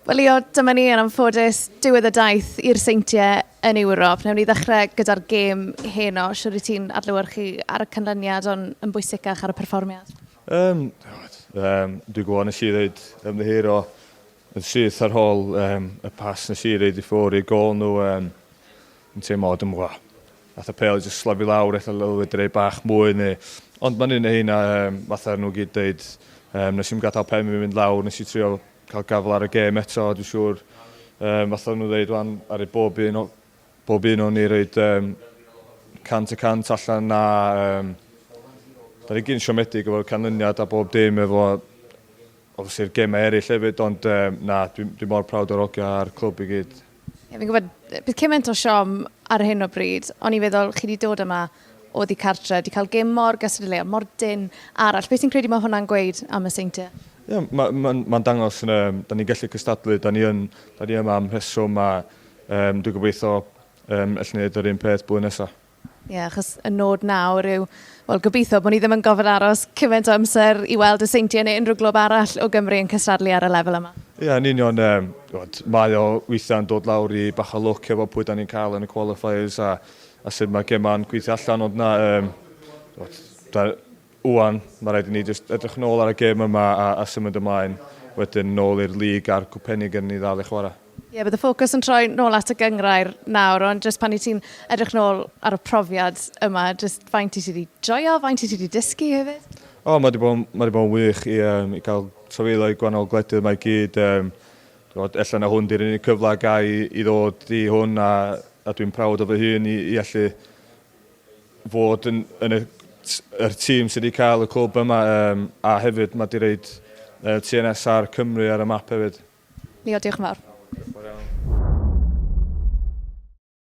Wel Leo, dyma ni yn anffodus diwedd y daith i'r Seintiau yn Ewrop. Newn ni ddechrau gyda'r gêm heno. Siwr i ti'n adlewyrchu ar y canlyniad ond yn bwysicach ar y perfformiad? Dwi'n gwybod nes i ddweud ymddihiro yn syth ar hôl y pas nes i ddweud i ffwr i gol nhw yn teimlo dim gwa. Nath y pel jyst slafu lawr eithaf lywyd rei bach mwy neu. Ond ma'n un o hynna fatha nhw gyd dweud nes i'n gadael pen mi'n mynd lawr, nes i trio cael gafel ar y gêm eto, dwi'n siŵr. Fatha nhw dweud wan ar ei bob un o'n i roed 100% allan na. Da ni gyn siomedig efo'r canlyniad a bob dim efo obviously'r gemau eraill hefyd, ond na, dwi'n mor prawd o'r ogio ar clwb i gyd. Fi'n gwybod, bydd cymaint o siom ar hyn o bryd, ond i feddwl chi wedi dod yma o ddi cartre, wedi cael gêm mor gystadleuol, mor dyn arall. Beth sy'n credu mae hwnna'n gweud am y Seintiau? Mae'n dangos da ni'n gallu cystadlu, da ni yma am rheswm a dwi'n gobeithio allan ni wneud yr un peth blwyddyn nesaf. Achos y nod nawr yw, gobeithio bod ni ddim yn gofyn aros cymaint o amser i weld y Seintiau neu unrhyw glwb arall o Gymru yn cystadlu ar y lefel yma. Yn union, mae o weithiau'n dod lawr i bach o lwc efo pwy da ni'n cael yn y qualifiers a sut mae gema'n gweithio allan, ond na, wwan, mae rhaid i ni just edrych nôl ar y gêm yma a symud ymlaen wedyn nôl i'r lig a'r cwpenig yn ni ddal i chwarae. Bydd y ffocws yn troi nôl at y gyngrair nawr, ond jyst pan i ti'n edrych nôl ar y profiad yma, jyst faint i ti wedi joio, faint i ti wedi dysgu hefyd? Mae wedi bod yn wych i gael trafeiloedd gwahanol gwledydd mae gyd. Ella na hwn di'r unig cyfle gai i ddod i hwn a dwi'n prawd o fy hun i allu fod yn yr tîm sydd wedi cael y clwb yma a hefyd mae wedi reid TNS ar Cymru ar y map hefyd. Leo, diolch yn fawr.